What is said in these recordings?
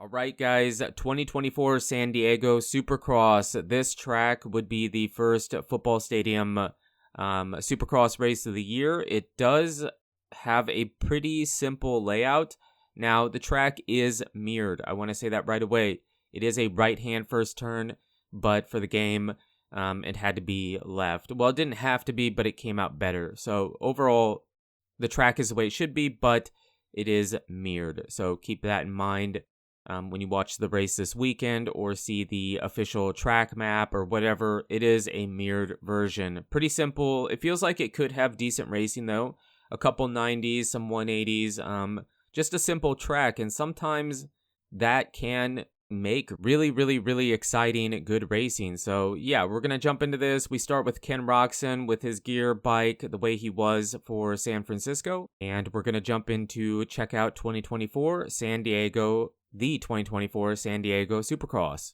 All right, guys, 2024 San Diego Supercross. This track would be the first football stadium Supercross race of the year. It does have a pretty simple layout. Now, the track is mirrored. I want to say that right away. It is a right-hand first turn, but for the game, it had to be left. Well, it didn't have to be, but it came out better. So overall, the track is the way it should be, but it is mirrored. So keep that in mind. When you watch the race this weekend or see the official track map or whatever, it is a mirrored version. Pretty simple. It feels like it could have decent racing though. A couple 90s, some 180s, just a simple track. And sometimes that can make really exciting, good racing. So yeah, we're going to jump into this. We start with Ken Roczen with his gear bike, the way he was for San Francisco. And we're going to jump into check out 2024 San Diego, the 2024 San Diego Supercross.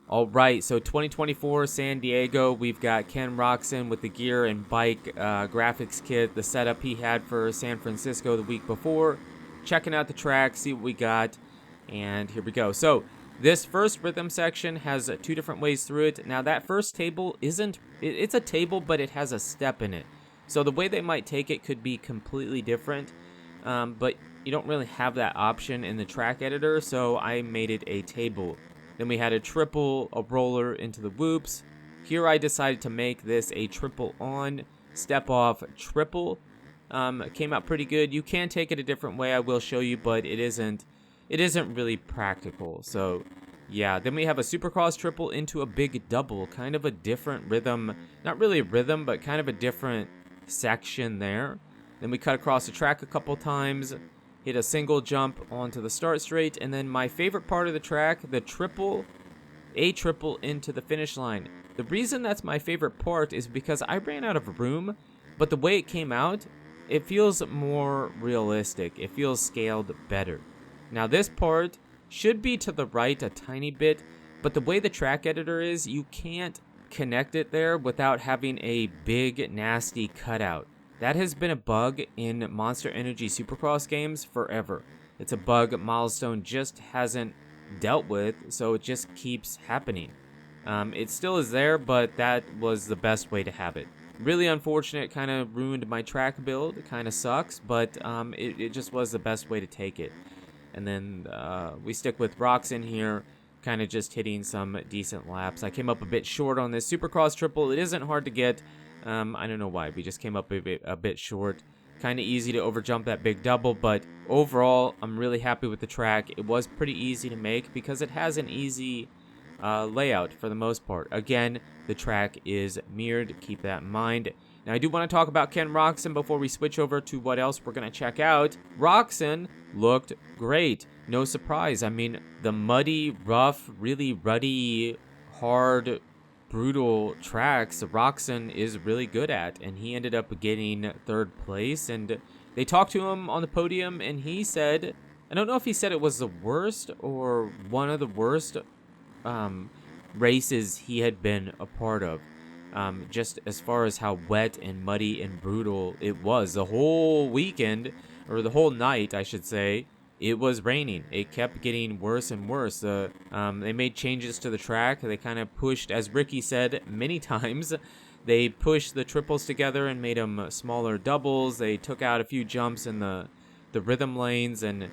All right, so 2024 San Diego, we've got Ken Roczen with the gear and bike graphics kit, the setup he had for San Francisco the week before. Checking out the track, see what we got, and here we go. So this first rhythm section has two different ways through it. Now that first table it's a table, but it has a step in it. So the way they might take it could be completely different, but you don't really have that option in the track editor, so I made it a table. Then we had a triple, a roller into the whoops. Here I decided to make this a triple on, step off, triple. It came out pretty good. You can take it a different way, I will show you, but it isn't really practical. So yeah, then we have a Supercross triple into a big double, kind of a different rhythm. Not really a rhythm, but kind of a different section there. Then we cut across the track a couple times, hit a single jump onto the start straight, and then my favorite part of the track, the triple, a triple into the finish line. The reason that's my favorite part is because I ran out of room, but the way it came out, it feels more realistic. It feels scaled better. Now this part should be to the right a tiny bit, but the way the track editor is, you can't connect it there without having a big, nasty cutout. That has been a bug in Monster Energy Supercross games forever. It's a bug Milestone just hasn't dealt with, so it just keeps happening. It still is there, but that was the best way to have it. Really unfortunate, kind of ruined my track build. It kind of sucks, but it just was the best way to take it. And then we stick with Roczen here, kind of just hitting some decent laps. I came up a bit short on this Supercross triple. It isn't hard to get. I don't know why. We just came up a bit short. Kind of easy to overjump that big double, but overall, I'm really happy with the track. It was pretty easy to make because it has an easy layout for the most part. Again, the track is mirrored. Keep that in mind. Now, I do want to talk about Ken Roczen before we switch over to what else we're going to check out. Roczen looked great. No surprise. I mean, the muddy, rough, really ruddy, hard, brutal tracks Roczen is really good at, and he ended up getting third place. And they talked to him on the podium, and he said, I don't know if he said it was the worst or one of the worst races he had been a part of, just as far as how wet and muddy and brutal it was. The whole weekend, or the whole night I should say, it was raining. It kept getting worse and worse. They made changes to the track. They kind of pushed, as Ricky said many times, they pushed the triples together and made them smaller doubles. They took out a few jumps in the rhythm lanes. And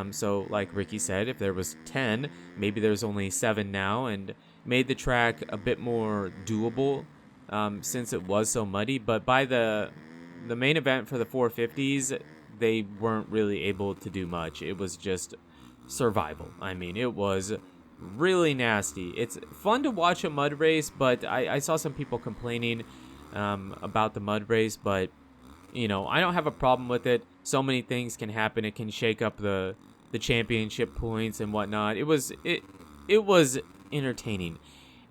so like Ricky said, if there was 10, maybe there's only 7 now, and made the track a bit more doable since it was so muddy. But by the main event for the 450s, they weren't really able to do much. It was just survival. I mean, it was really nasty. It's fun to watch a mud race, but I saw some people complaining about the mud race, but you know, I don't have a problem with it. So many things can happen. It can shake up the championship points and whatnot. It was entertaining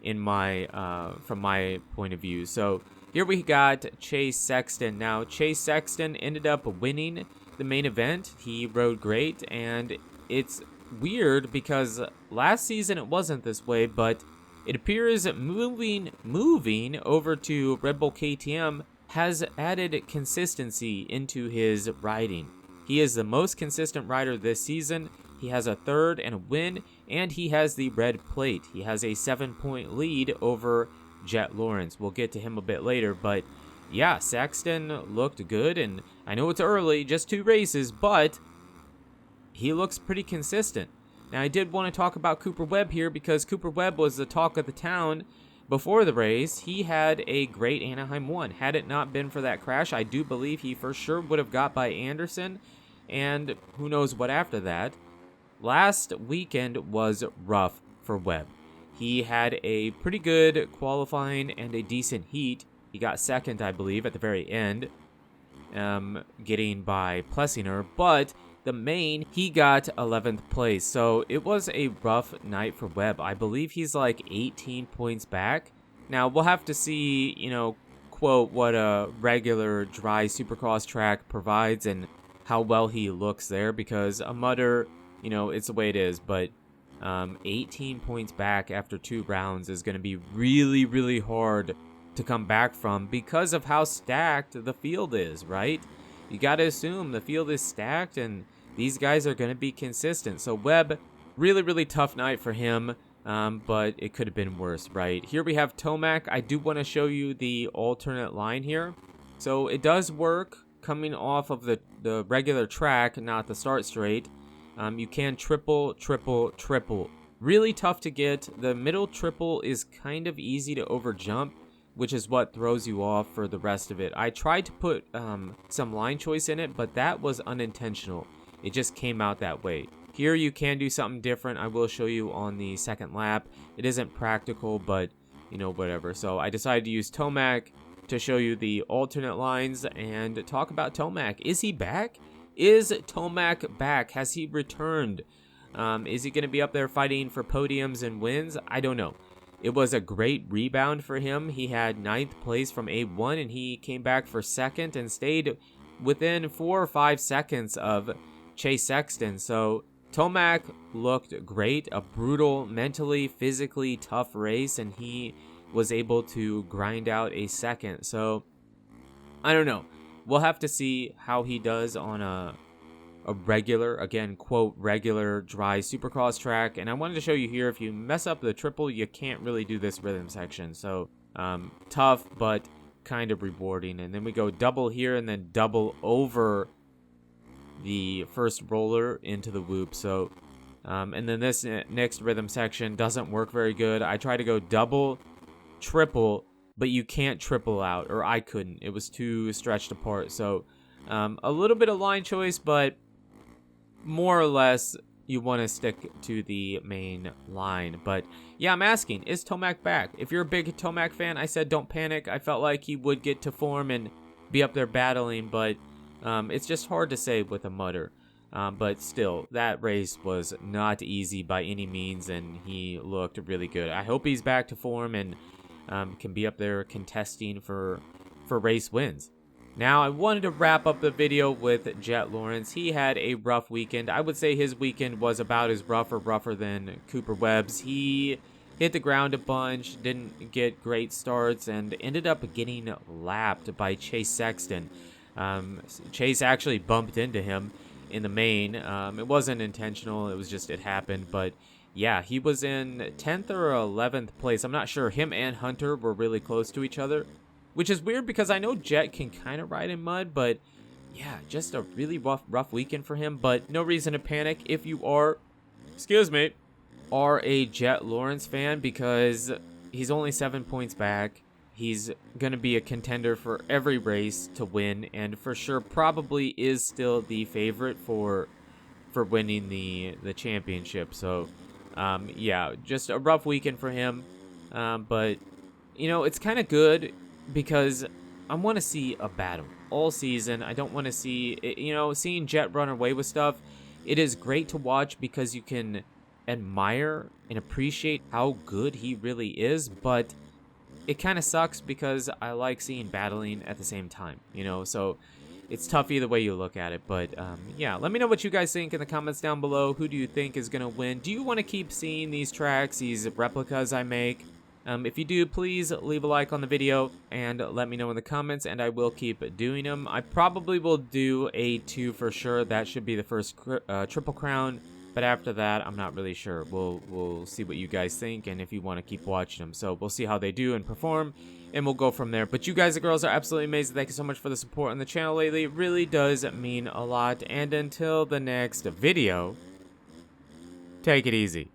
in my from my point of view. So here we got Chase Sexton. Now, Chase Sexton ended up winning the main event. He rode great, and it's weird because last season it wasn't this way, but it appears moving over to Red Bull KTM has added consistency into his riding. He is the most consistent rider this season. He has a third and a win, and he has the red plate. He has a 7-point lead over Jet Lawrence. We'll get to him a bit later, but yeah, Sexton looked good, and I know it's early, just 2 races, but he looks pretty consistent. Now, I did want to talk about Cooper Webb here because Cooper Webb was the talk of the town before the race. He had a great Anaheim 1. Had it not been for that crash, I do believe he for sure would have got by Anderson, and who knows what after that. Last weekend was rough for Webb. He had a pretty good qualifying and a decent heat. He got second, I believe, at the very end, getting by Plessinger, but the main, he got 11th place. So it was a rough night for Webb. I believe he's like 18 points back. Now, we'll have to see, quote, what a regular dry Supercross track provides and how well he looks there, because a mutter, it's the way it is, but 18 points back after 2 rounds is going to be really, really hard to come back from because of how stacked the field is, right? You got to assume the field is stacked and these guys are going to be consistent. So Webb, really, really tough night for him, but it could have been worse, right? Here we have Tomac. I do want to show you the alternate line here. So it does work coming off of the regular track, not the start straight. You can triple, triple, triple. Really tough to get. The middle triple is kind of easy to overjump, which is what throws you off for the rest of it. I tried to put some line choice in it, but that was unintentional. It just came out that way. Here you can do something different. I will show you on the second lap. It isn't practical, but, whatever. So I decided to use Tomac to show you the alternate lines and talk about Tomac. Is he back? Is Tomac back? Has he returned? Is he going to be up there fighting for podiums and wins? I don't know. It was a great rebound for him. He had 9th place from A1, and he came back for 2nd and stayed within 4 or 5 seconds of Chase Sexton. So Tomac looked great. A brutal, mentally, physically tough race, and he was able to grind out a 2nd. So I don't know. We'll have to see how he does on a regular, again, quote, regular dry Supercross track. And I wanted to show you here, if you mess up the triple, you can't really do this rhythm section. So tough, but kind of rewarding. And then we go double here and then double over the first roller into the whoop. So and then this next rhythm section doesn't work very good. I try to go double, triple, but you can't triple out, or I couldn't. It was too stretched apart. So a little bit of line choice, but more or less you want to stick to the main line. But yeah, I'm asking, is Tomac back? If you're a big Tomac fan, I said don't panic. I felt like he would get to form and be up there battling, but it's just hard to say with a mutter. But still, that race was not easy by any means, and he looked really good. I hope he's back to form and can be up there contesting for race wins. Now, I wanted to wrap up the video with Jet Lawrence. He had a rough weekend. I would say his weekend was about as rough or rougher than Cooper Webb's. He hit the ground a bunch, didn't get great starts, and ended up getting lapped by Chase Sexton. Chase actually bumped into him in the main. It wasn't intentional. It was just, it happened. But yeah, he was in 10th or 11th place. I'm not sure. Him and Hunter were really close to each other, which is weird because I know Jet can kind of ride in mud, but yeah, just a really rough weekend for him. But no reason to panic if you are, are a Jet Lawrence fan, because he's only 7 points back. He's going to be a contender for every race to win, and for sure probably is still the favorite for winning the championship. So yeah, just a rough weekend for him, but it's kind of good because I want to see a battle all season. I don't want to see seeing Jet run away with stuff. It is great to watch because you can admire and appreciate how good he really is, but it kind of sucks because I like seeing battling at the same time, so it's tough either way you look at it. But yeah, let me know what you guys think in the comments down below. Who do you think is going to win? Do you want to keep seeing these tracks, these replicas I make? If you do, please leave a like on the video and let me know in the comments, and I will keep doing them. I probably will do A2 for sure. That should be the first Triple Crown But after that, I'm not really sure. We'll see what you guys think and if you want to keep watching them. So we'll see how they do and perform, and we'll go from there. But you guys and girls are absolutely amazing. Thank you so much for the support on the channel lately. It really does mean a lot. And until the next video, take it easy.